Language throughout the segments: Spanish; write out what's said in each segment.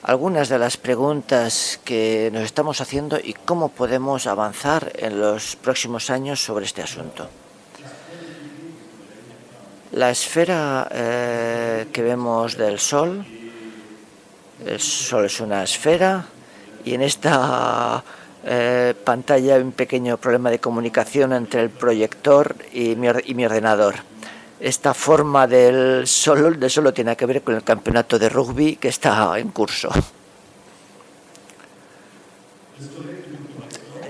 algunas de las preguntas que nos estamos haciendo y cómo podemos avanzar en los próximos años sobre este asunto. La esfera que vemos del Sol, el Sol es una esfera y en esta pantalla hay un pequeño problema de comunicación entre el proyector y mi ordenador. Esta forma del Sol tiene que ver con el campeonato de rugby que está en curso.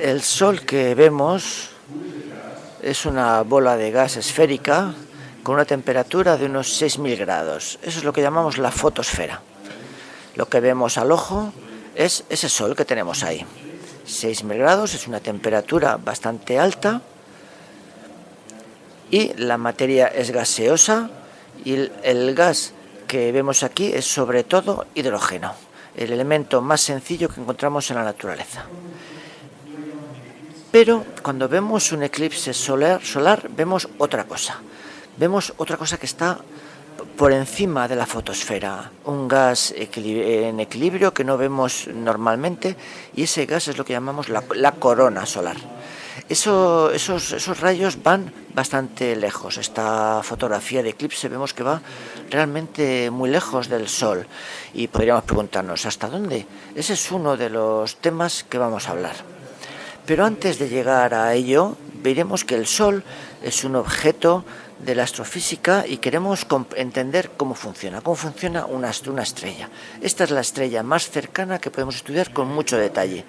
El Sol que vemos es una bola de gas esférica con una temperatura de unos 6.000 grados. Eso es lo que llamamos la fotosfera. Lo que vemos al ojo es ese Sol que tenemos ahí. 6.000 grados es una temperatura bastante alta y la materia es gaseosa y el gas que vemos aquí es sobre todo hidrógeno, el elemento más sencillo que encontramos en la naturaleza. Pero cuando vemos un eclipse solar vemos otra cosa. Vemos otra cosa que está por encima de la fotosfera, un gas en equilibrio que no vemos normalmente, y ese gas es lo que llamamos la corona solar. Esos rayos van bastante lejos. Esta fotografía de eclipse vemos que va realmente muy lejos del Sol y podríamos preguntarnos ¿hasta dónde? Ese es uno de los temas que vamos a hablar. Pero antes de llegar a ello, veremos que el Sol es un objeto de la astrofísica y queremos entender cómo funciona una estrella. Esta es la estrella más cercana que podemos estudiar con mucho detalle.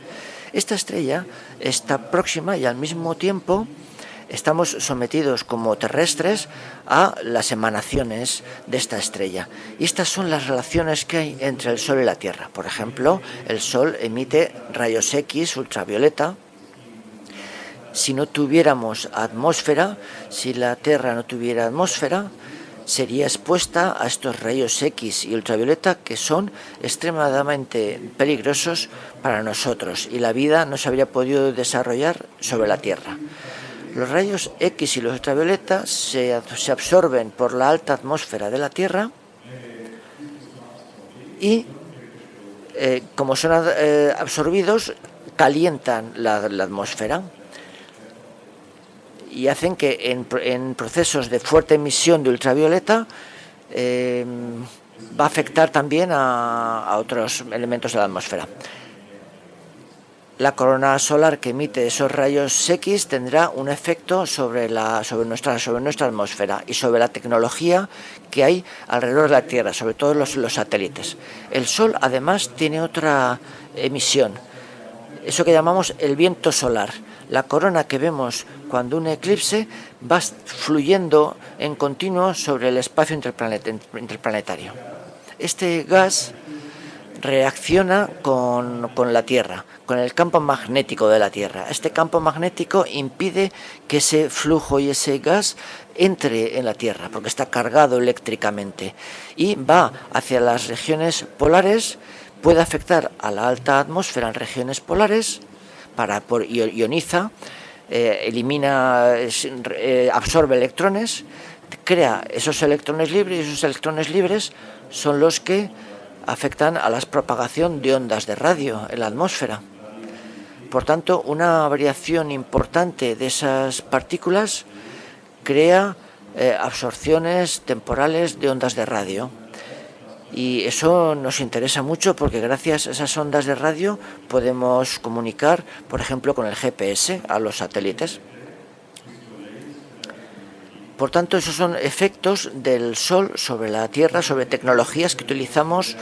Esta estrella está próxima y al mismo tiempo estamos sometidos como terrestres a las emanaciones de esta estrella. Y estas son las relaciones que hay entre el Sol y la Tierra. Por ejemplo, el Sol emite rayos X ultravioleta. Si no tuviéramos atmósfera, si la Tierra no tuviera atmósfera, sería expuesta a estos rayos X y ultravioleta que son extremadamente peligrosos para nosotros y la vida no se habría podido desarrollar sobre la Tierra. Los rayos X y los ultravioleta se absorben por la alta atmósfera de la Tierra y como son absorbidos, calientan la atmósfera y hacen que en procesos de fuerte emisión de ultravioleta va a afectar también a otros elementos de la atmósfera. La corona solar que emite esos rayos X tendrá un efecto sobre nuestra atmósfera y sobre la tecnología que hay alrededor de la Tierra, sobre todo los satélites. El Sol además tiene otra emisión, eso que llamamos el viento solar. La corona que vemos cuando un eclipse va fluyendo en continuo sobre el espacio interplanetario. Este gas reacciona con la Tierra, con el campo magnético de la Tierra. Este campo magnético impide que ese flujo y ese gas entre en la Tierra, porque está cargado eléctricamente, y va hacia las regiones polares, puede afectar a la alta atmósfera en regiones polares, ioniza, elimina, absorbe electrones, crea esos electrones libres, y esos electrones libres son los que afectan a la propagación de ondas de radio en la atmósfera. Por tanto, una variación importante de esas partículas crea absorciones temporales de ondas de radio. Y eso nos interesa mucho porque gracias a esas ondas de radio podemos comunicar, por ejemplo, con el GPS a los satélites. Por tanto, esos son efectos del Sol sobre la Tierra, sobre tecnologías que utilizamos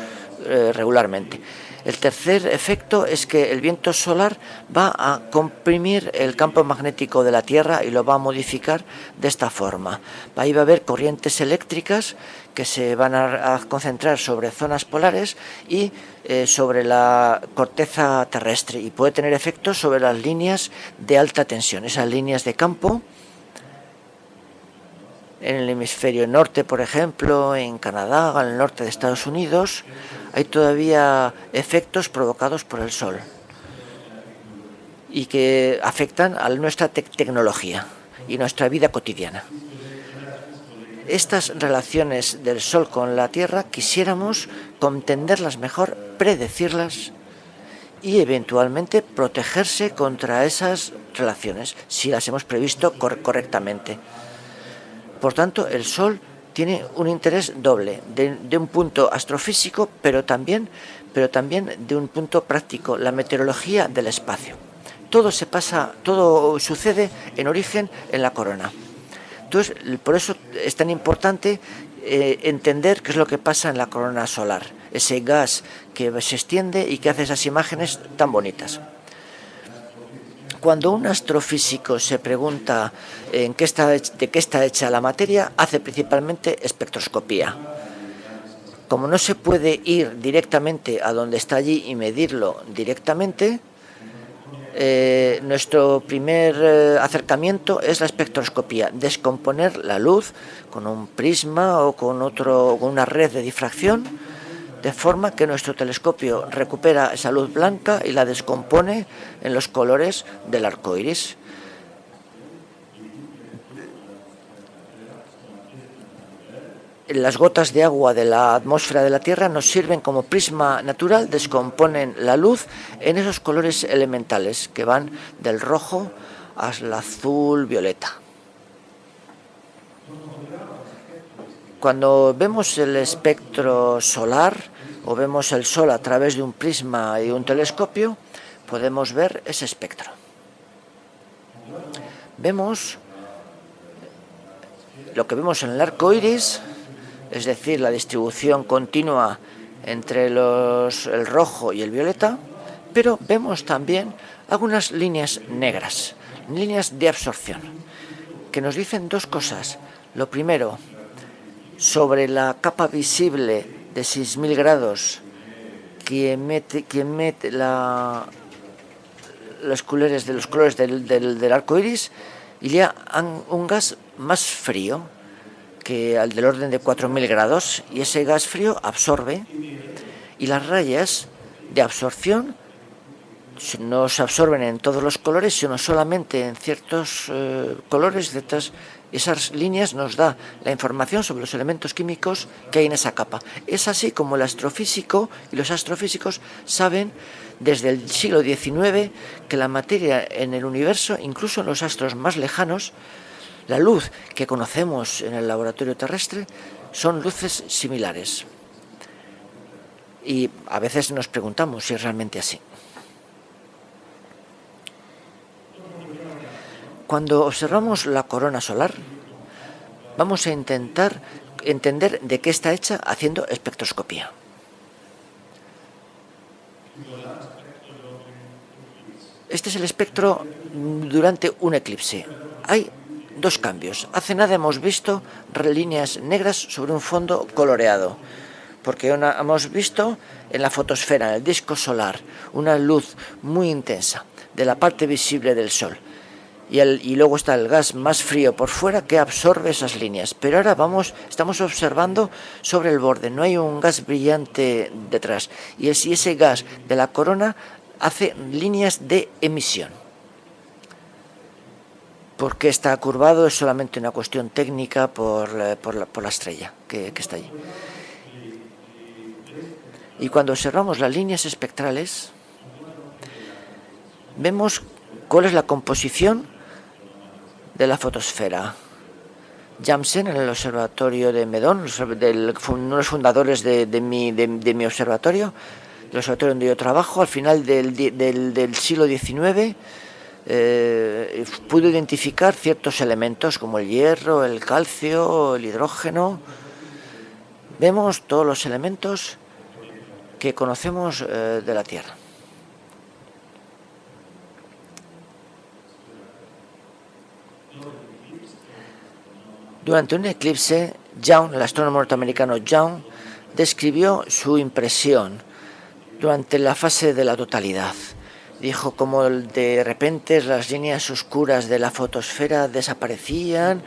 regularmente. El tercer efecto es que el viento solar va a comprimir el campo magnético de la Tierra y lo va a modificar de esta forma. Ahí va a haber corrientes eléctricas que se van a concentrar sobre zonas polares y sobre la corteza terrestre y puede tener efectos sobre las líneas de alta tensión, esas líneas de campo. En el hemisferio norte, por ejemplo, en Canadá, en el norte de Estados Unidos, hay todavía efectos provocados por el Sol y que afectan a nuestra tecnología y nuestra vida cotidiana. Estas relaciones del Sol con la Tierra quisiéramos comprenderlas mejor, predecirlas y eventualmente protegerse contra esas relaciones, si las hemos previsto correctamente. Por tanto, el Sol tiene un interés doble, de un punto astrofísico, pero también de un punto práctico, la meteorología del espacio. Todo sucede en origen en la corona. Entonces, por eso es tan importante entender qué es lo que pasa en la corona solar, ese gas que se extiende y que hace esas imágenes tan bonitas. Cuando un astrofísico se pregunta de qué está hecha la materia, hace principalmente espectroscopía. Como no se puede ir directamente a donde está allí y medirlo directamente, nuestro primer acercamiento es la espectroscopía, descomponer la luz con un prisma o con una red de difracción, de forma que nuestro telescopio recupera esa luz blanca y la descompone en los colores del arco iris. Las gotas de agua de la atmósfera de la Tierra nos sirven como prisma natural, descomponen la luz en esos colores elementales que van del rojo al azul violeta. Cuando vemos el espectro solar o vemos el Sol a través de un prisma y un telescopio, podemos ver ese espectro. Vemos lo que vemos en el arco iris, es decir, la distribución continua entre el rojo y el violeta, pero vemos también algunas líneas negras, líneas de absorción, que nos dicen dos cosas. Lo primero, sobre la capa visible de 6.000 grados que emite los colores del arco iris, y ya un gas más frío, que al del orden de 4.000 grados, y ese gas frío absorbe, y las rayas de absorción no se absorben en todos los colores, sino solamente en ciertos colores. Esas líneas nos da la información sobre los elementos químicos que hay en esa capa. Es así como el astrofísico y los astrofísicos saben desde el siglo XIX que la materia en el universo, incluso en los astros más lejanos, la luz que conocemos en el laboratorio terrestre son luces similares. Y a veces nos preguntamos si es realmente así. Cuando observamos la corona solar, vamos a intentar entender de qué está hecha haciendo espectroscopía. Este es el espectro durante un eclipse. Hay dos cambios. Hace nada hemos visto líneas negras sobre un fondo coloreado, porque hemos visto en la fotosfera, en el disco solar, una luz muy intensa de la parte visible del Sol. Y luego está el gas más frío por fuera que absorbe esas líneas. Pero ahora estamos observando sobre el borde, no hay un gas brillante detrás. Y ese gas de la corona hace líneas de emisión. ¿Por qué está curvado? Es solamente una cuestión técnica por la estrella que está allí. Y cuando observamos las líneas espectrales, vemos cuál es la composición de la fotosfera. Janssen, en el observatorio de Meudon, uno de los fundadores de mi observatorio, el observatorio donde yo trabajo, al final del siglo XIX, pudo identificar ciertos elementos como el hierro, el calcio, el hidrógeno. Vemos todos los elementos que conocemos de la Tierra. Durante un eclipse, Young, el astrónomo norteamericano Young, describió su impresión durante la fase de la totalidad. Dijo como de repente las líneas oscuras de la fotosfera desaparecían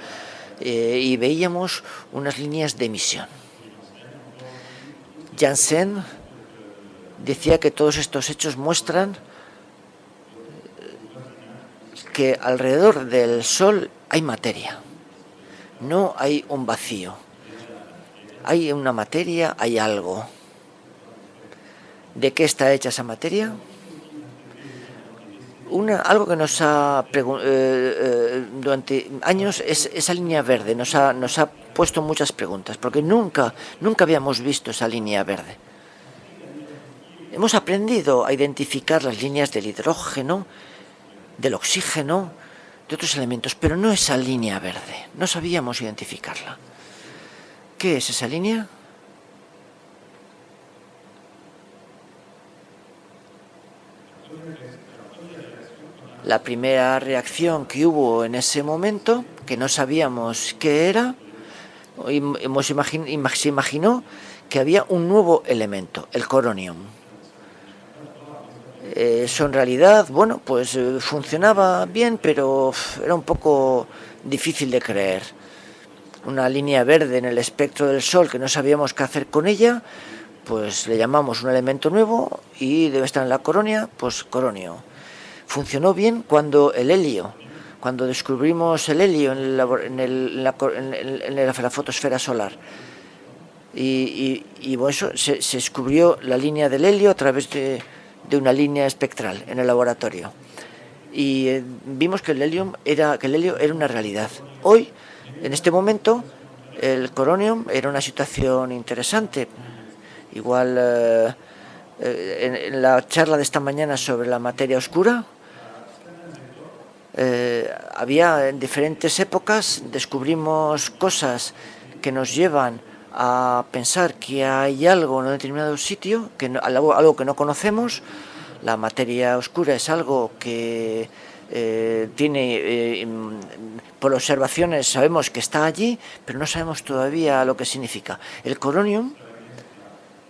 y veíamos unas líneas de emisión. Janssen decía que todos estos hechos muestran que alrededor del Sol hay materia, No hay un vacío. Hay una materia, hay algo. ¿De qué está hecha esa materia? Algo que nos ha durante años es esa línea verde, nos ha puesto muchas preguntas, porque nunca habíamos visto esa línea verde. Hemos aprendido a identificar las líneas del hidrógeno, del oxígeno, de otros elementos, pero no esa línea verde. No sabíamos identificarla. ¿Qué es esa línea? La primera reacción que hubo en ese momento, que no sabíamos qué era, se imaginó que había un nuevo elemento, el coronium. Eso en realidad, bueno, pues funcionaba bien, pero era un poco difícil de creer. Una línea verde en el espectro del Sol que no sabíamos qué hacer con ella, pues le llamamos un elemento nuevo y debe estar en la coronia, pues coronio. Funcionó bien cuando descubrimos el helio en la fotosfera solar. Y bueno, eso se descubrió la línea del helio a través de una línea espectral en el laboratorio. Y vimos que el helio era una realidad. Hoy, en este momento, el coronium era una situación interesante. Igual en la charla de esta mañana sobre la materia oscura, había en diferentes épocas, descubrimos cosas que nos llevan a pensar que hay algo en un determinado sitio, algo que no conocemos. La materia oscura es algo que tiene, por observaciones sabemos que está allí, pero no sabemos todavía lo que significa. El coronium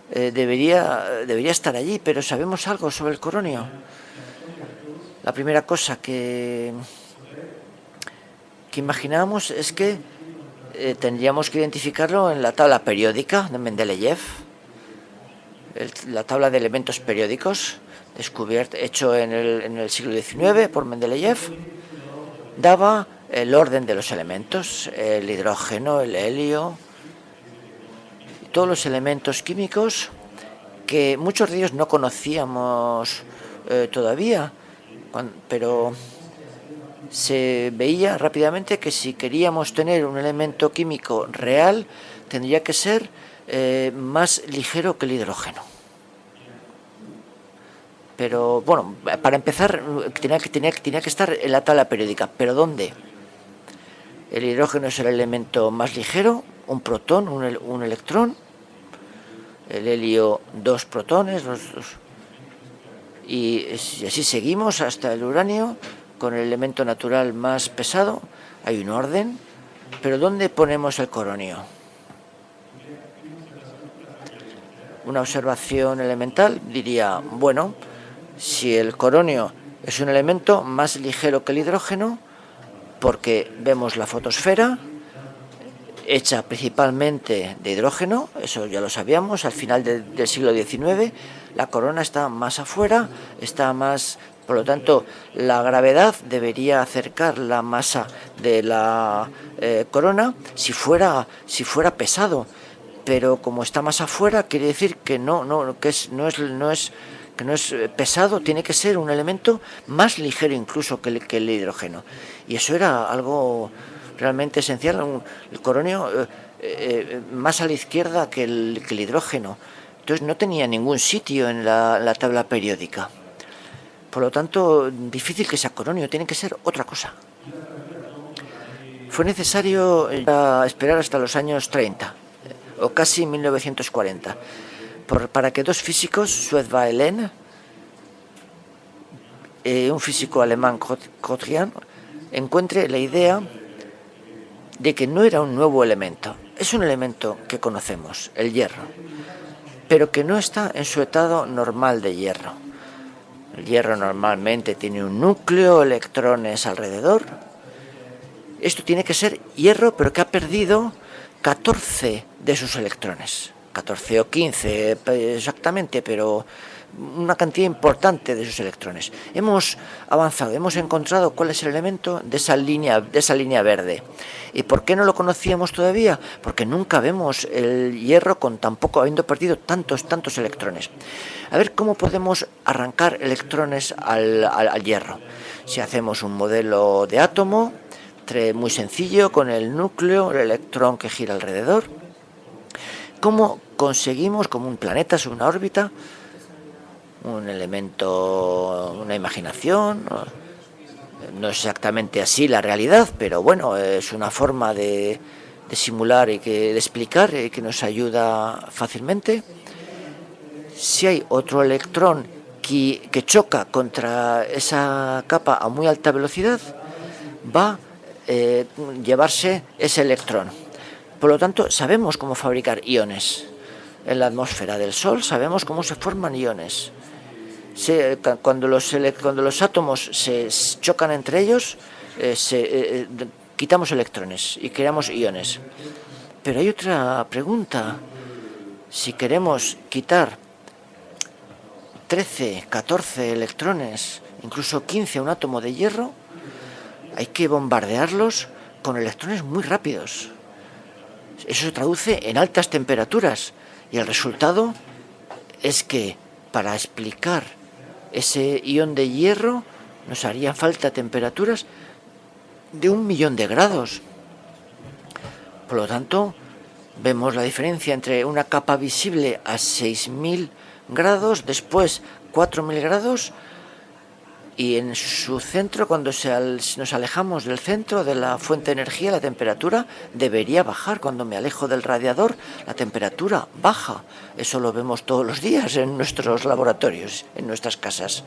debería estar allí, pero ¿sabemos algo sobre el coronio? La primera cosa que imaginábamos es que tendríamos que identificarlo en la tabla periódica de Mendeleev, la tabla de elementos periódicos, hecho en el siglo XIX por Mendeleev, daba el orden de los elementos, el hidrógeno, el helio, todos los elementos químicos que muchos de ellos no conocíamos todavía, pero se veía rápidamente que si queríamos tener un elemento químico real, tendría que ser más ligero que el hidrógeno. Pero bueno, para empezar tenía que estar en la tabla periódica. ¿Pero dónde? El hidrógeno es el elemento más ligero, un protón, un electrón. El helio, 2 protones, y así seguimos hasta el uranio, con el elemento natural más pesado. Hay un orden, pero ¿dónde ponemos el coronio? Una observación elemental diría, bueno, si el coronio es un elemento más ligero que el hidrógeno, porque vemos la fotosfera, hecha principalmente de hidrógeno, eso ya lo sabíamos, al final del siglo XIX, la corona está más afuera, por lo tanto, la gravedad debería acercar la masa de la corona si fuera pesado, pero como está más afuera, quiere decir que no es pesado, tiene que ser un elemento más ligero incluso que el hidrógeno. Y eso era algo realmente esencial, el coronio más a la izquierda que el hidrógeno. Entonces no tenía ningún sitio en la tabla periódica. Por lo tanto, difícil que sea coronio, tiene que ser otra cosa. Fue necesario esperar hasta los años 30, o casi 1940, para que dos físicos, Sued-Waelin, un físico alemán, Grotrian, encuentre la idea de que no era un nuevo elemento. Es un elemento que conocemos, el hierro, pero que no está en su estado normal de hierro. El hierro normalmente tiene un núcleo, electrones alrededor. Esto tiene que ser hierro, pero que ha perdido 14 de sus electrones. 14 o 15 exactamente, pero una cantidad importante de esos electrones. Hemos avanzado, hemos encontrado cuál es el elemento de esa línea verde. ¿Y por qué no lo conocíamos todavía? Porque nunca vemos el hierro con tan poco, habiendo perdido tantos electrones. A ver cómo podemos arrancar electrones al hierro. Si hacemos un modelo de átomo muy sencillo, con el núcleo, el electrón que gira alrededor, ¿cómo conseguimos, como un planeta sobre una órbita, un elemento, una imaginación? No es exactamente así la realidad, pero bueno, es una forma de simular y de explicar que nos ayuda fácilmente. Si hay otro electrón que choca contra esa capa a muy alta velocidad, va a llevarse ese electrón. Por lo tanto, sabemos cómo fabricar iones. En la atmósfera del Sol sabemos cómo se forman iones. Cuando los átomos se chocan entre ellos, quitamos electrones y creamos iones. Pero hay otra pregunta. Si queremos quitar 13, 14 electrones, incluso 15 a un átomo de hierro, hay que bombardearlos con electrones muy rápidos. Eso se traduce en altas temperaturas y el resultado es que para explicar ese ion de hierro nos harían falta temperaturas de 1.000.000 de grados. Por lo tanto, vemos la diferencia entre una capa visible a 6.000 grados, después 4.000 grados, y en su centro, cuando nos alejamos del centro de la fuente de energía, la temperatura debería bajar. Cuando me alejo del radiador, la temperatura baja. Eso lo vemos todos los días en nuestros laboratorios, en nuestras casas.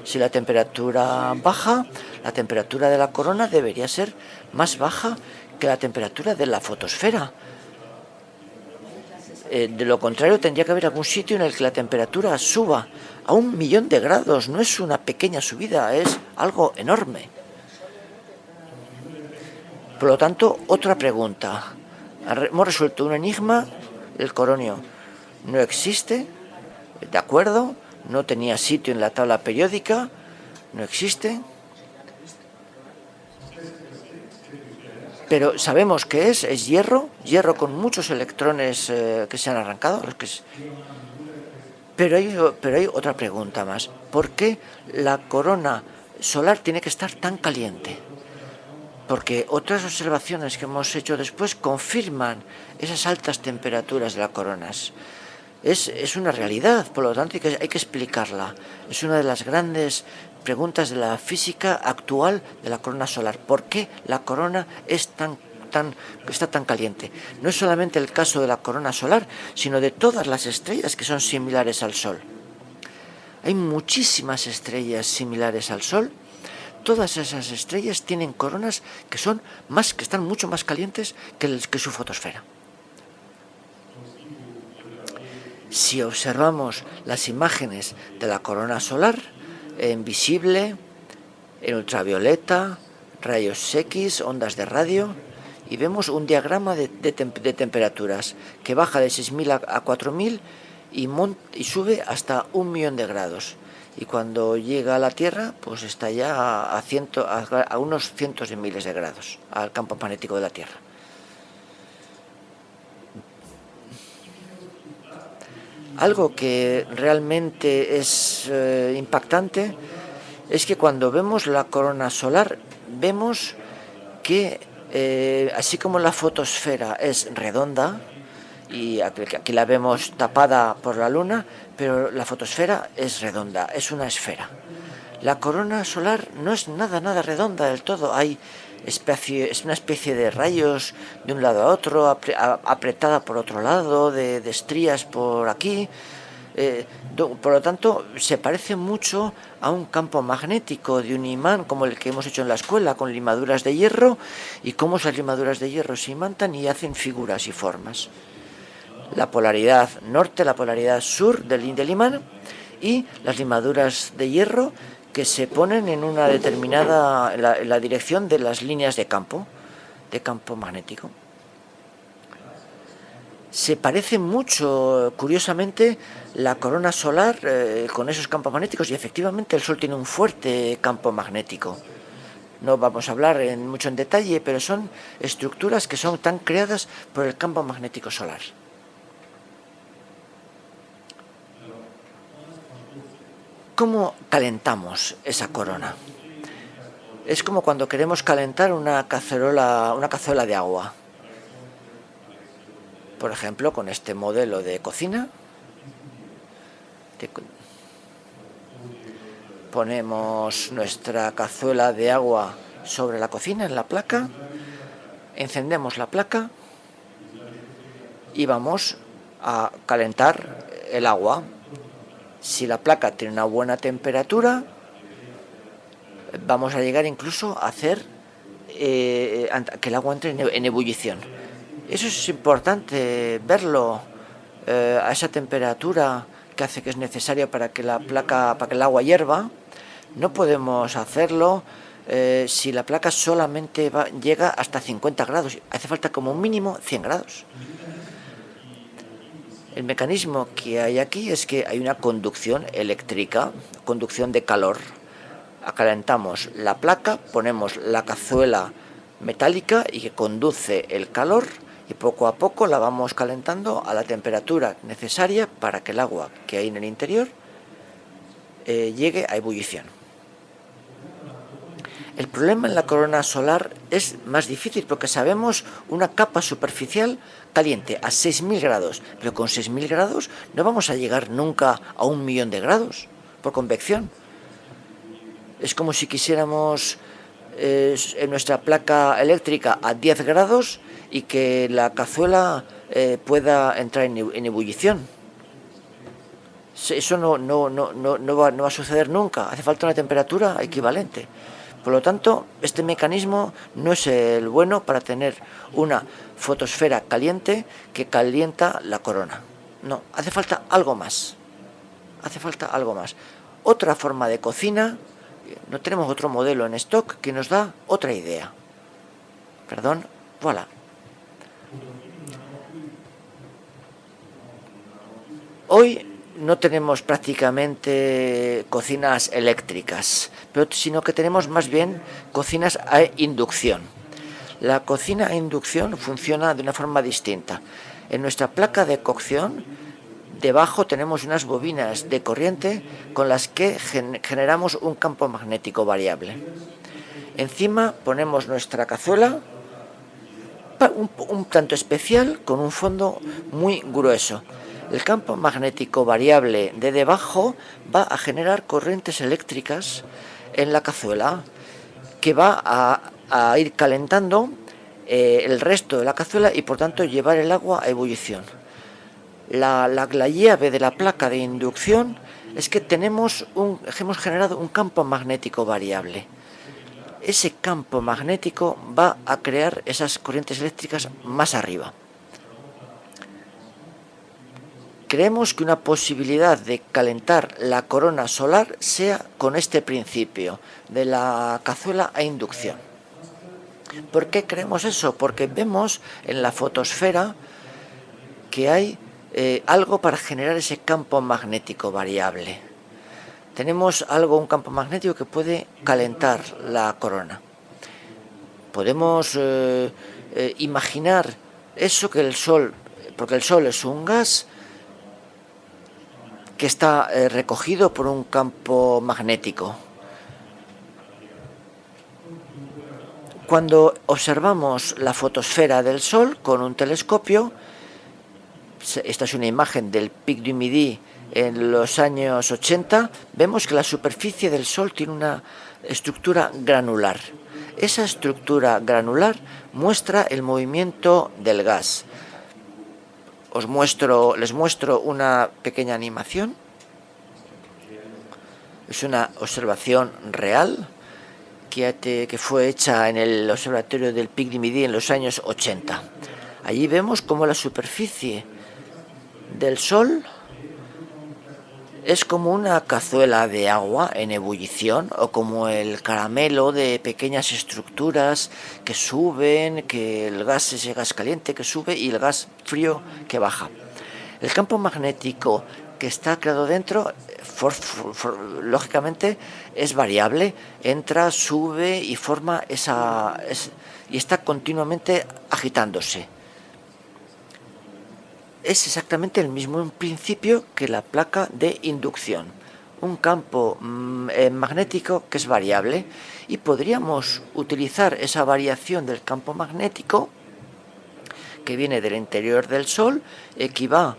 Si la temperatura baja, la temperatura de la corona debería ser más baja que la temperatura de la fotosfera. De lo contrario, tendría que haber algún sitio en el que la temperatura suba a 1.000.000 de grados. No es una pequeña subida, es algo enorme. Por lo tanto, otra pregunta. Hemos resuelto un enigma. El coronio no existe, de acuerdo, no tenía sitio en la tabla periódica, no existe. Pero sabemos que es hierro con muchos electrones que se han arrancado. Pero hay otra pregunta más. ¿Por qué la corona solar tiene que estar tan caliente? Porque otras observaciones que hemos hecho después confirman esas altas temperaturas de las coronas. Es una realidad, por lo tanto hay que explicarla. Es una de las grandes preguntas de la física actual de la corona solar. ¿Por qué la corona está tan caliente? No es solamente el caso de la corona solar, sino de todas las estrellas que son similares al Sol. Hay muchísimas estrellas similares al Sol. Todas esas estrellas tienen coronas que están mucho más calientes que su fotosfera. Si observamos las imágenes de la corona solar en visible, en ultravioleta, rayos X, ondas de radio, y vemos un diagrama de temperaturas que baja de 6.000 a 4.000 y sube hasta 1.000.000 de grados. Y cuando llega a la Tierra, pues está ya a unos cientos de miles de grados al campo magnético de la Tierra. Algo que realmente es impactante es que cuando vemos la corona solar, vemos que así como la fotosfera es redonda, y aquí la vemos tapada por la luna, pero la fotosfera es redonda, es una esfera. La corona solar no es nada redonda del todo. Es una especie de rayos de un lado a otro, apretada por otro lado, de estrías por aquí. Por lo tanto, se parece mucho a un campo magnético de un imán como el que hemos hecho en la escuela, con limaduras de hierro, y cómo esas limaduras de hierro se imantan y hacen figuras y formas. La polaridad norte, la polaridad sur del imán, y las limaduras de hierro que se ponen en una determinada, en la dirección de las líneas de campo magnético. Se parece mucho, curiosamente, la corona solar con esos campos magnéticos, y efectivamente el Sol tiene un fuerte campo magnético. No vamos a hablar mucho en detalle, pero son estructuras que son tan creadas por el campo magnético solar. ¿Cómo calentamos esa corona? Es como cuando queremos calentar una cazuela de agua. Por ejemplo, con este modelo de cocina, ponemos nuestra cazuela de agua sobre la cocina en la placa, encendemos la placa y vamos a calentar el agua. Si la placa tiene una buena temperatura, vamos a llegar incluso a hacer que el agua entre en ebullición. Eso es importante verlo a esa temperatura que hace que es necesario para que el agua hierva. No podemos hacerlo si la placa solamente llega hasta 50 grados. Hace falta como mínimo 100 grados. El mecanismo que hay aquí es que hay una conducción eléctrica, conducción de calor. Calentamos la placa, ponemos la cazuela metálica y que conduce el calor, y poco a poco la vamos calentando a la temperatura necesaria para que el agua que hay en el interior llegue a ebullición. El problema en la corona solar es más difícil porque sabemos una capa superficial caliente a 6.000 grados, pero con 6.000 grados no vamos a llegar nunca a 1.000.000 de grados por convección. Es como si quisiéramos en nuestra placa eléctrica a 10 grados y que la cazuela pueda entrar en ebullición. Eso no va a suceder nunca. Hace falta una temperatura equivalente. Por lo tanto, este mecanismo no es el bueno para tener una fotosfera caliente que calienta la corona. No, hace falta algo más. Hace falta algo más. Otra forma de cocina, no tenemos otro modelo en stock que nos da otra idea. Perdón, voilà. Hoy no tenemos prácticamente cocinas eléctricas, sino que tenemos más bien cocinas a inducción. La cocina a inducción funciona de una forma distinta. En nuestra placa de cocción, debajo tenemos unas bobinas de corriente con las que generamos un campo magnético variable. Encima ponemos nuestra cazuela, un tanto especial, con un fondo muy grueso. El campo magnético variable de debajo va a generar corrientes eléctricas en la cazuela que va a ir calentando el resto de la cazuela y por tanto llevar el agua a ebullición. La llave de la placa de inducción es que hemos generado un campo magnético variable. Ese campo magnético va a crear esas corrientes eléctricas más arriba. Creemos que una posibilidad de calentar la corona solar sea con este principio de la cazuela a inducción. ¿Por qué creemos eso? Porque vemos en la fotosfera que hay algo para generar ese campo magnético variable. Tenemos un campo magnético que puede calentar la corona. Podemos imaginar eso que el Sol, porque el Sol es un gas que está recogido por un campo magnético. Cuando observamos la fotosfera del Sol con un telescopio, esta es una imagen del Pic du Midi en los años 80, vemos que la superficie del Sol tiene una estructura granular. Esa estructura granular muestra el movimiento del gas. Les muestro una pequeña animación. Es una observación real que fue hecha en el observatorio del Pic du Midi en los años 80. Allí vemos cómo la superficie del Sol es como una cazuela de agua en ebullición o como el caramelo de pequeñas estructuras que suben, que el gas, ese gas caliente que sube y el gas frío que baja. El campo magnético que está creado dentro, lógicamente, es variable, entra, sube y forma y está continuamente agitándose. Es exactamente el mismo principio que la placa de inducción, un campo magnético que es variable, y podríamos utilizar esa variación del campo magnético que viene del interior del Sol, que va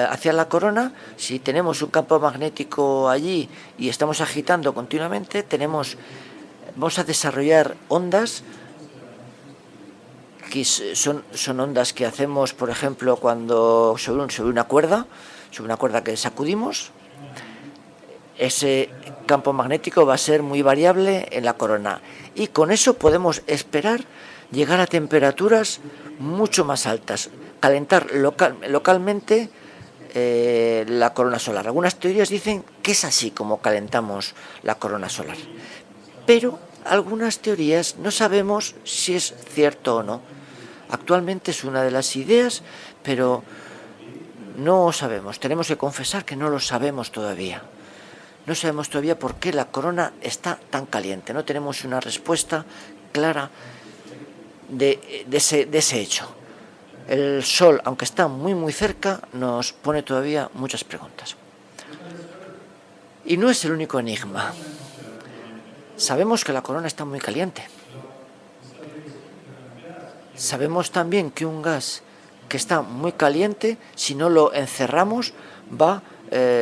hacia la corona. Si tenemos un campo magnético allí y estamos agitando continuamente, vamos a desarrollar ondas que son ondas que hacemos, por ejemplo, cuando sobre una cuerda que sacudimos. Ese campo magnético va a ser muy variable en la corona, y con eso podemos esperar llegar a temperaturas mucho más altas, calentar localmente la corona solar. Algunas teorías dicen que es así como calentamos la corona solar, pero algunas teorías no sabemos si es cierto o no. Actualmente es una de las ideas, pero no sabemos. Tenemos que confesar que no lo sabemos todavía. No sabemos todavía por qué la corona está tan caliente. No tenemos una respuesta clara de ese hecho. El Sol, aunque está muy cerca, nos pone todavía muchas preguntas. Y no es el único enigma. Sabemos que la corona está muy caliente. Sabemos también que un gas que está muy caliente, si no lo encerramos, va a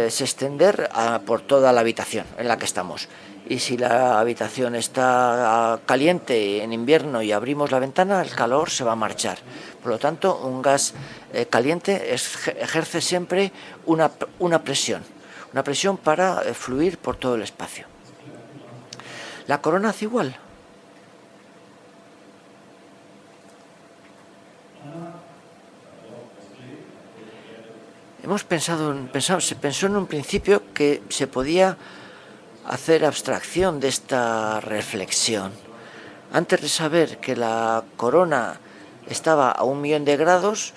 se extender por toda la habitación en la que estamos. Y si la habitación está caliente en invierno y abrimos la ventana, el calor se va a marchar. Por lo tanto, un gas caliente ejerce siempre una presión para fluir por todo el espacio. ¿La corona hace igual? Se pensó en un principio que se podía hacer abstracción de esta reflexión. Antes de saber que la corona estaba a 1.000.000 de grados,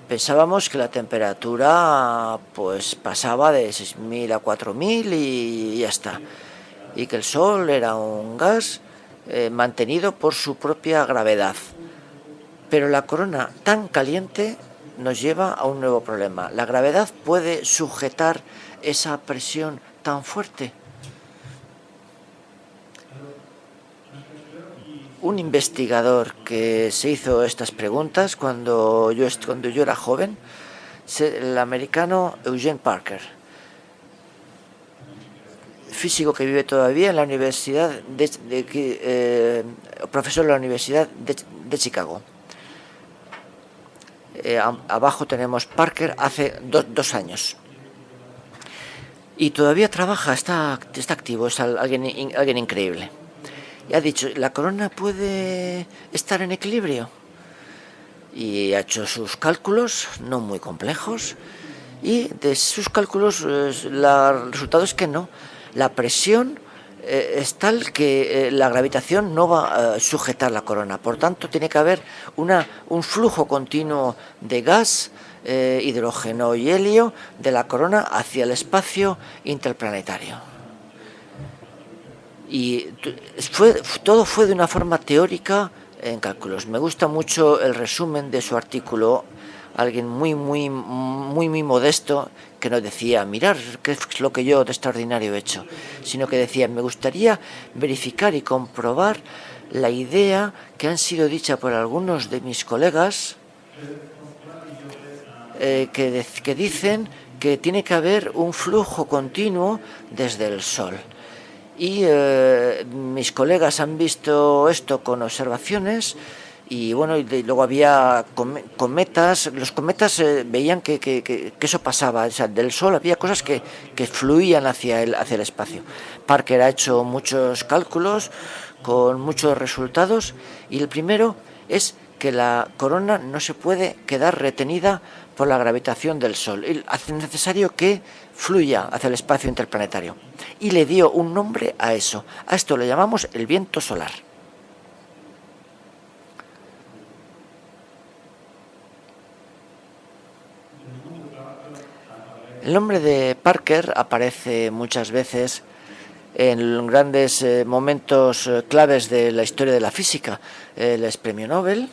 pensábamos que la temperatura pues pasaba de 6.000 a 4.000 y ya está. Y que el Sol era un gas mantenido por su propia gravedad. Pero la corona tan caliente nos lleva a un nuevo problema. ¿La gravedad puede sujetar esa presión tan fuerte? Un investigador que se hizo estas preguntas cuando yo era joven, el americano Eugene Parker, físico que vive todavía en la universidad profesor de la Universidad de Chicago. Abajo tenemos Parker hace 2 años. Y todavía trabaja, está activo, es alguien increíble. Y ha dicho, ¿la corona puede estar en equilibrio? Y ha hecho sus cálculos, no muy complejos, y de sus cálculos el resultado es que no. La presión es tal que la gravitación no va a sujetar la corona. Por tanto, tiene que haber un flujo continuo de gas, hidrógeno y helio de la corona hacia el espacio interplanetario. Y todo fue de una forma teórica en cálculos. Me gusta mucho el resumen de su artículo. Alguien muy modesto, que no decía, mirar qué es lo que yo de extraordinario he hecho, sino que decía, me gustaría verificar y comprobar la idea que han sido dicha por algunos de mis colegas, que dicen que tiene que haber un flujo continuo desde el Sol. Y mis colegas han visto esto con observaciones. Y bueno, y luego había cometas. Los cometas veían que eso pasaba. O sea, del Sol había cosas que fluían hacia el espacio. Parker ha hecho muchos cálculos con muchos resultados, y el primero es que la corona no se puede quedar retenida por la gravitación del Sol. Hace necesario que fluya hacia el espacio interplanetario. Y le dio un nombre a eso. A esto le llamamos el viento solar. El nombre de Parker aparece muchas veces en grandes momentos claves de la historia de la física. Él es premio Nobel.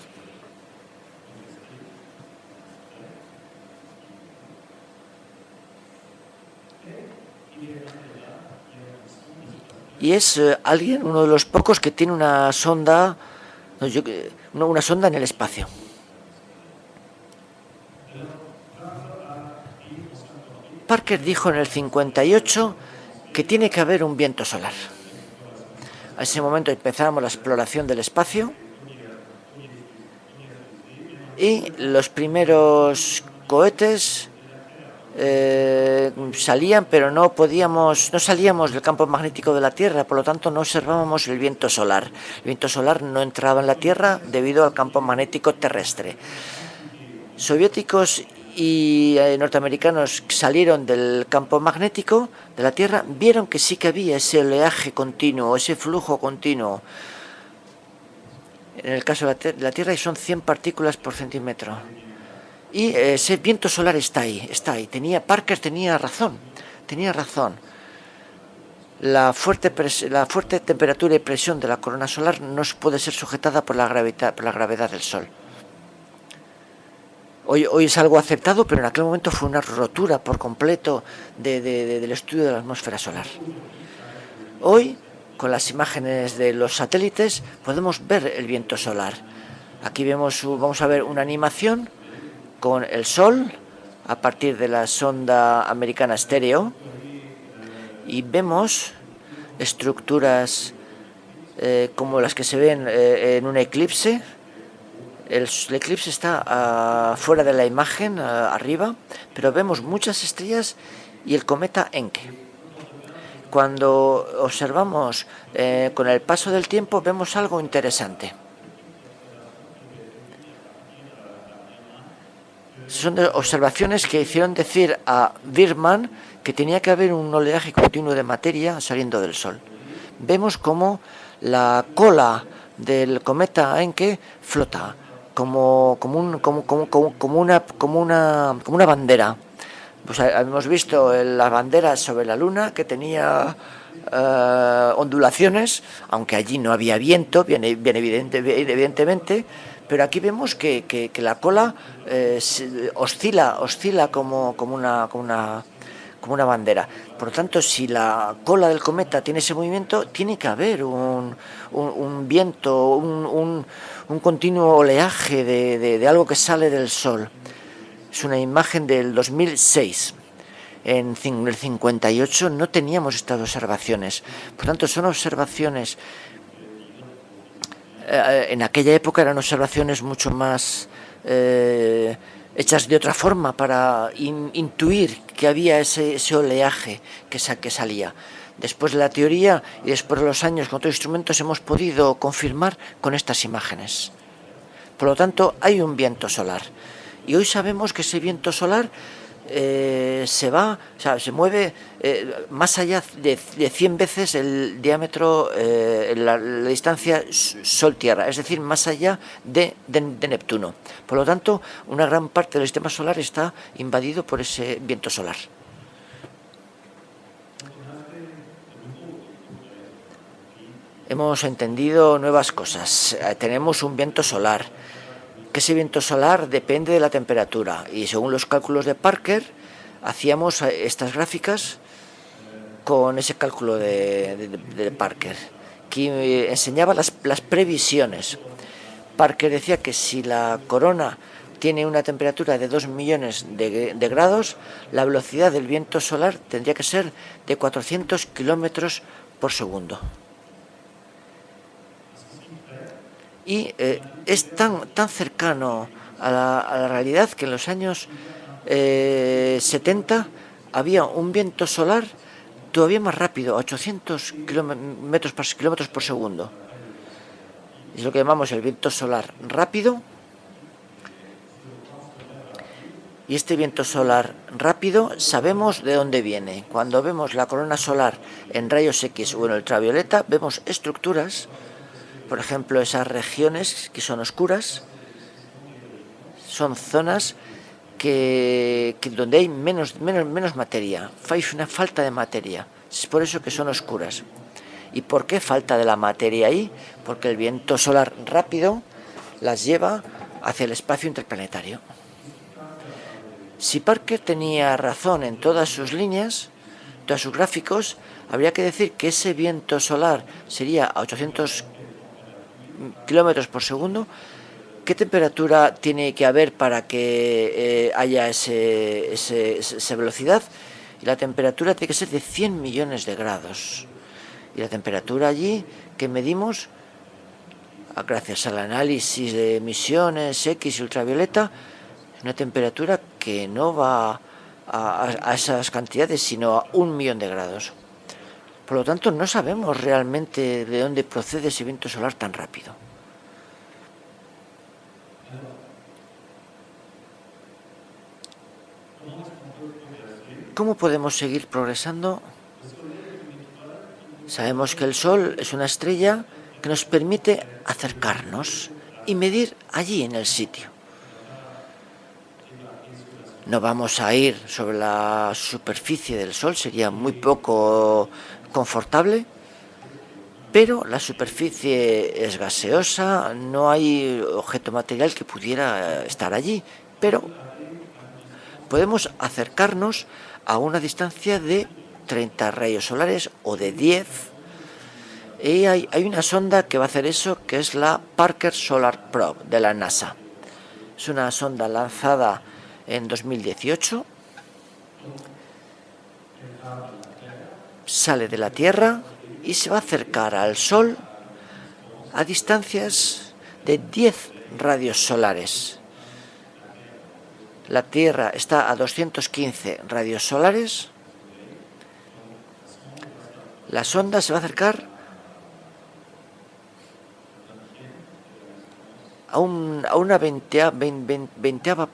Y es uno de los pocos que tiene una sonda, una sonda en el espacio. Parker dijo en el 58 que tiene que haber un viento solar. A ese momento empezamos la exploración del espacio y los primeros cohetes salían, pero no salíamos del campo magnético de la Tierra, por lo tanto no observábamos el viento solar. El viento solar no entraba en la Tierra debido al campo magnético terrestre. Soviéticos y norteamericanos salieron del campo magnético de la Tierra, vieron que sí que había ese oleaje continuo, ese flujo continuo. En el caso de la Tierra son 100 partículas por centímetro. Y ese viento solar está ahí. Parker tenía razón. La fuerte temperatura y presión de la corona solar no puede ser sujetada por la gravedad del Sol. Hoy es algo aceptado, pero en aquel momento fue una rotura por completo del estudio de la atmósfera solar. Hoy, con las imágenes de los satélites, podemos ver el viento solar. Aquí vamos a ver una animación con el Sol a partir de la sonda americana estéreo y vemos estructuras como las que se ven en un eclipse. El eclipse está fuera de la imagen, arriba, pero vemos muchas estrellas y el cometa Encke. Cuando observamos con el paso del tiempo vemos algo interesante. Son observaciones que hicieron decir a Biermann que tenía que haber un oleaje continuo de materia saliendo del Sol. Vemos cómo la cola del cometa Encke flota como una bandera. Pues hemos visto la bandera sobre la Luna que tenía ondulaciones, aunque allí no había viento, bien evidentemente. Pero aquí vemos que la cola oscila como una bandera. Por lo tanto, si la cola del cometa tiene ese movimiento, tiene que haber un viento, un continuo oleaje de algo que sale del Sol. Es una imagen del 2006. En el 58 no teníamos estas observaciones. Por tanto, son observaciones. En aquella época eran observaciones mucho más hechas de otra forma para intuir que había ese oleaje que salía. Después de la teoría y después de los años con otros instrumentos hemos podido confirmar con estas imágenes. Por lo tanto, hay un viento solar. Y hoy sabemos que ese viento solar se mueve más allá de 100 veces el diámetro, la distancia Sol-Tierra, es decir, más allá de Neptuno. Por lo tanto, una gran parte del sistema solar está invadido por ese viento solar. Hemos entendido nuevas cosas. Tenemos un viento solar. Que ese viento solar depende de la temperatura y según los cálculos de Parker hacíamos estas gráficas con ese cálculo de Parker que enseñaba las previsiones. Parker decía que si la corona tiene una temperatura de 2 millones de grados, la velocidad del viento solar tendría que ser de 400 kilómetros por segundo. Y es tan cercano a la realidad que en los años 70 había un viento solar todavía más rápido, a 800 kilómetros por segundo. Es lo que llamamos el viento solar rápido. Y este viento solar rápido sabemos de dónde viene. Cuando vemos la corona solar en rayos X o en ultravioleta, vemos estructuras. Por ejemplo, esas regiones que son oscuras son zonas donde hay menos materia, hay una falta de materia. Es por eso que son oscuras. ¿Y por qué falta de la materia ahí? Porque el viento solar rápido las lleva hacia el espacio interplanetario. Si Parker tenía razón en todas sus líneas, todos sus gráficos, habría que decir que ese viento solar sería a 800 kilómetros por segundo. ¿Qué temperatura tiene que haber para que haya esa velocidad? Y la temperatura tiene que ser de 100 millones de grados. Y la temperatura allí que medimos, gracias al análisis de emisiones X y ultravioleta, es una temperatura que no va a esas cantidades, sino a 1 millón de grados. Por lo tanto, no sabemos realmente de dónde procede ese viento solar tan rápido. ¿Cómo podemos seguir progresando? Sabemos que el Sol es una estrella que nos permite acercarnos y medir allí en el sitio. No vamos a ir sobre la superficie del Sol, sería muy poco confortable, pero la superficie es gaseosa, no hay objeto material que pudiera estar allí, pero podemos acercarnos a una distancia de 30 rayos solares o de 10. Y hay una sonda que va a hacer eso, que es la Parker Solar Probe de la NASA. Es una sonda lanzada en 2018. Sale de la Tierra y se va a acercar al Sol a distancias de 10 radios solares. La Tierra está a 215 radios solares. La sonda se va a acercar a una veinteava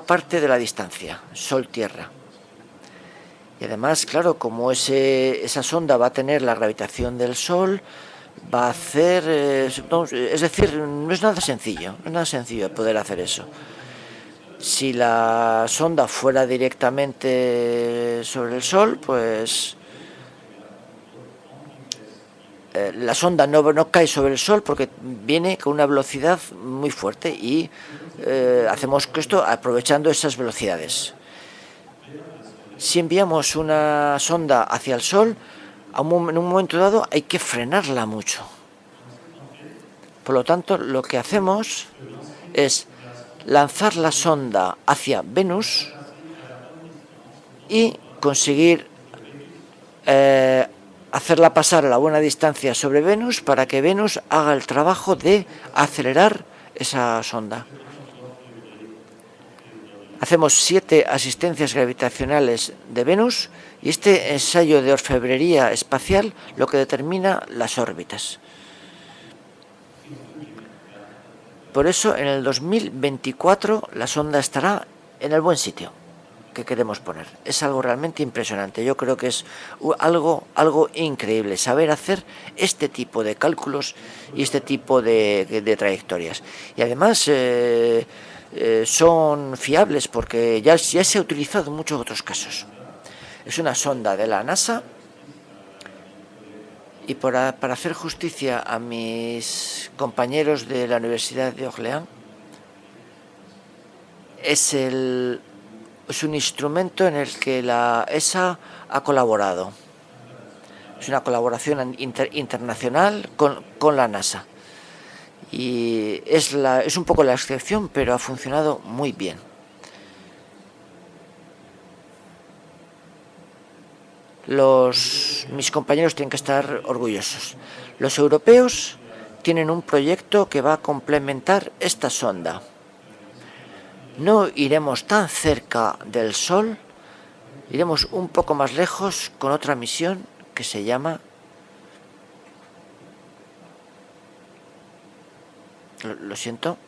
parte de la distancia, Sol-Tierra. Y además, claro, como esa sonda va a tener la gravitación del Sol, va a hacer... es decir, no es nada sencillo, poder hacer eso. Si la sonda fuera directamente sobre el Sol, pues la sonda no cae sobre el Sol porque viene con una velocidad muy fuerte y hacemos esto aprovechando esas velocidades. Si enviamos una sonda hacia el Sol, en un momento dado hay que frenarla mucho. Por lo tanto, lo que hacemos es lanzar la sonda hacia Venus y conseguir hacerla pasar a la buena distancia sobre Venus para que Venus haga el trabajo de acelerar esa sonda. Hacemos 7 asistencias gravitacionales de Venus y este ensayo de orfebrería espacial lo que determina las órbitas. Por eso en el 2024 la sonda estará en el buen sitio que queremos poner. Es algo realmente impresionante. Yo creo que es algo increíble saber hacer este tipo de cálculos y este tipo de trayectorias. Y además son fiables porque ya se ha utilizado en muchos otros casos. Es una sonda de la NASA y para hacer justicia a mis compañeros de la Universidad de Orleans, es un instrumento en el que la ESA ha colaborado. Es una colaboración internacional con la NASA. Y es un poco la excepción, pero ha funcionado muy bien. Mis compañeros tienen que estar orgullosos. Los europeos tienen un proyecto que va a complementar esta sonda. No iremos tan cerca del Sol, iremos un poco más lejos con otra misión que se llama... Lo siento.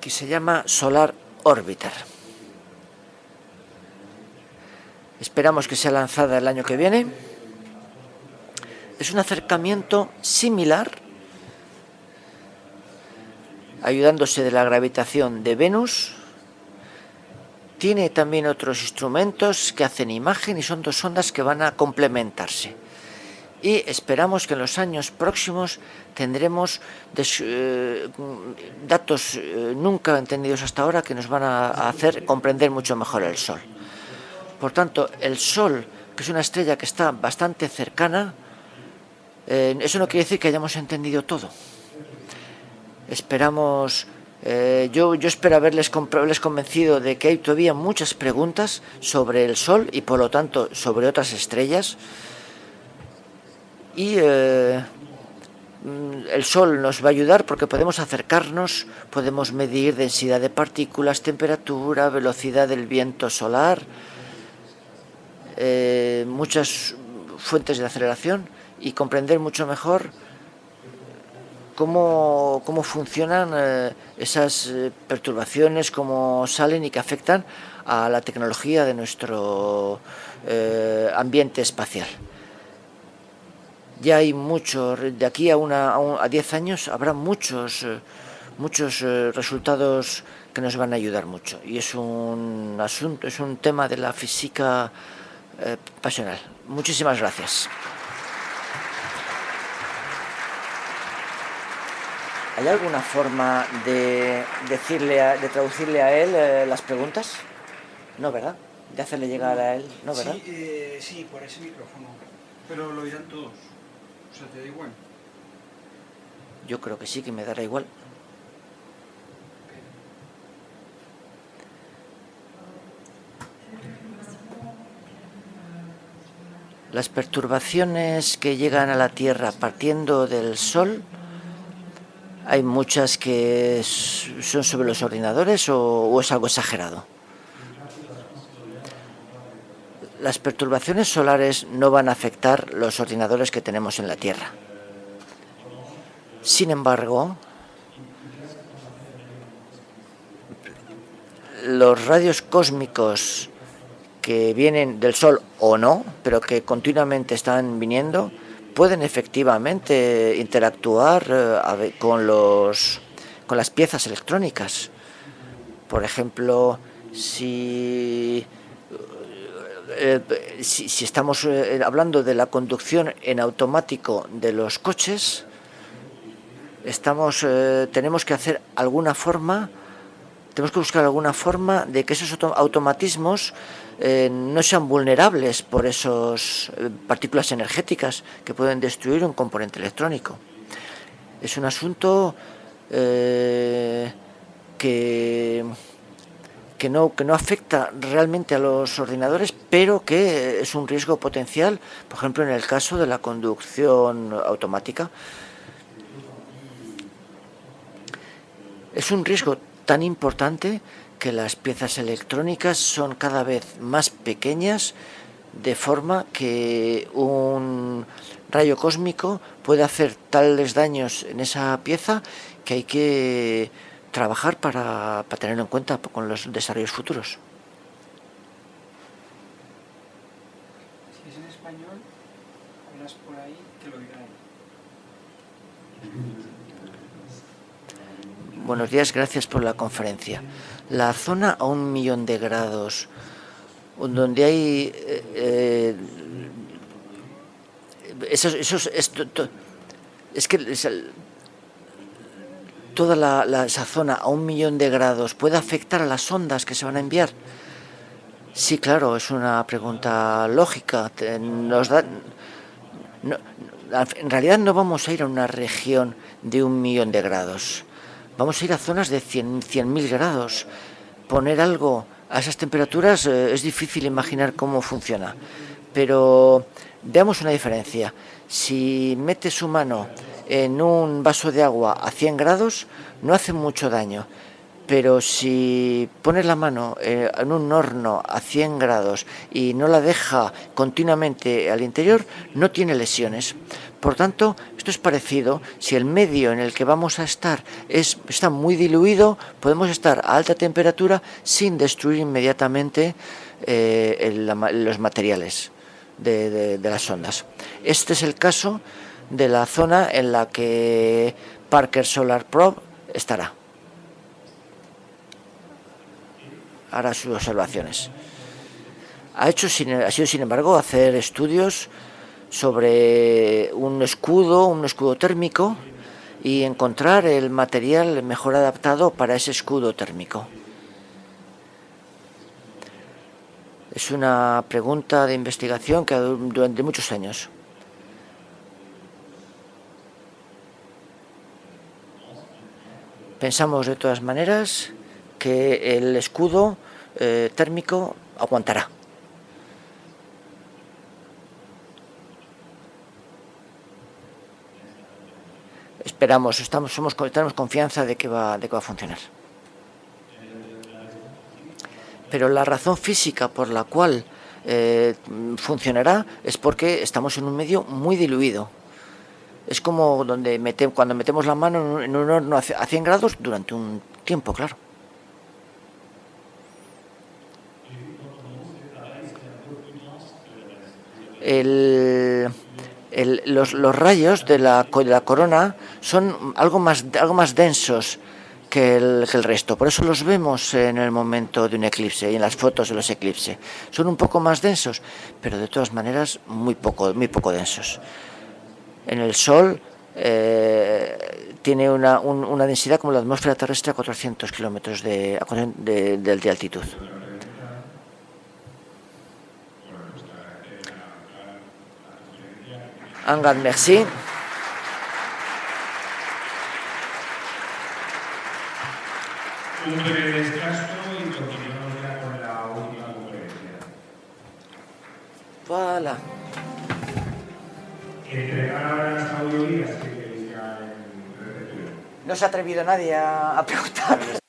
que se llama Solar Orbiter. Esperamos que sea lanzada el año que viene. Es un acercamiento similar, ayudándose de la gravitación de Venus. Tiene también otros instrumentos que hacen imagen y son dos sondas que van a complementarse. Y esperamos que en los años próximos tendremos datos nunca entendidos hasta ahora que nos van a hacer comprender mucho mejor el Sol. Por tanto, el Sol, que es una estrella que está bastante cercana, eso no quiere decir que hayamos entendido todo. Esperamos, yo espero haberles convencido de que hay todavía muchas preguntas sobre el Sol y por lo tanto sobre otras estrellas. Y el Sol nos va a ayudar porque podemos acercarnos, podemos medir densidad de partículas, temperatura, velocidad del viento solar, muchas fuentes de aceleración y comprender mucho mejor cómo funcionan esas perturbaciones, cómo salen y que afectan a la tecnología de nuestro ambiente espacial. Ya hay mucho, de aquí a 10 años habrá muchos resultados que nos van a ayudar mucho. Y es un tema de la física pasional. Muchísimas gracias. ¿Hay alguna forma de traducirle a él las preguntas? No, ¿verdad? De hacerle llegar a él, ¿no, verdad? Sí, por ese micrófono. Pero lo oirán todos. O sea, ¿te da igual? Yo creo que sí, que me dará igual. Las perturbaciones que llegan a la Tierra partiendo del Sol, hay muchas que son sobre los ordenadores o es algo exagerado. Las perturbaciones solares no van a afectar los ordenadores que tenemos en la Tierra. Sin embargo, los rayos cósmicos que vienen del Sol o no, pero que continuamente están viniendo, pueden efectivamente interactuar con las piezas electrónicas. Por ejemplo, si estamos hablando de la conducción en automático de los coches, tenemos que hacer tenemos que buscar alguna forma de que esos automatismos no sean vulnerables por esas partículas energéticas que pueden destruir un componente electrónico. Es un asunto que no afecta realmente a los ordenadores, pero que es un riesgo potencial, por ejemplo, en el caso de la conducción automática. Es un riesgo tan importante que las piezas electrónicas son cada vez más pequeñas, de forma que un rayo cósmico puede hacer tales daños en esa pieza que hay que trabajar para tenerlo en cuenta con los desarrollos futuros. Si es en español, hablas por ahí, que lo diga él. Buenos días, gracias por la conferencia. La zona a 1.000.000 de grados, donde hay toda esa zona a 1.000.000 de grados puede afectar a las ondas que se van a enviar. Sí, claro, es una pregunta lógica. En realidad no vamos a ir a una región de 1.000.000 de grados. Vamos a ir a zonas de 100.000 grados. Poner algo a esas temperaturas es difícil imaginar cómo funciona. Pero veamos una diferencia. Si mete su mano en un vaso de agua a 100 grados, no hace mucho daño. Pero si pones la mano en un horno a 100 grados y no la deja continuamente al interior, no tiene lesiones. Por tanto, esto es parecido. Si el medio en el que vamos a estar está muy diluido, podemos estar a alta temperatura sin destruir inmediatamente los materiales de las ondas. Este es el caso de la zona en la que Parker Solar Probe estará. Hará sus observaciones. Ha sido, sin embargo, hacer estudios sobre un escudo térmico, y encontrar el material mejor adaptado para ese escudo térmico. Es una pregunta de investigación que durante muchos años. Pensamos de todas maneras que el escudo térmico aguantará. Tenemos confianza de que va a funcionar. Pero la razón física por la cual funcionará es porque estamos en un medio muy diluido. Es como cuando metemos la mano en un horno a 100 grados durante un tiempo, claro. Los rayos de la corona son algo más densos que el resto. Por eso los vemos en el momento de un eclipse y en las fotos de los eclipses. Son un poco más densos, pero de todas maneras muy poco densos. En el Sol tiene una densidad como la atmósfera terrestre a 400 kilómetros de altitud. Angad, merci. Un breve descanso y continuamos ya con la última conferencia. Voilà. Entregar ahora las audioguías que queréis ya en recepción. No se ha atrevido nadie a preguntar.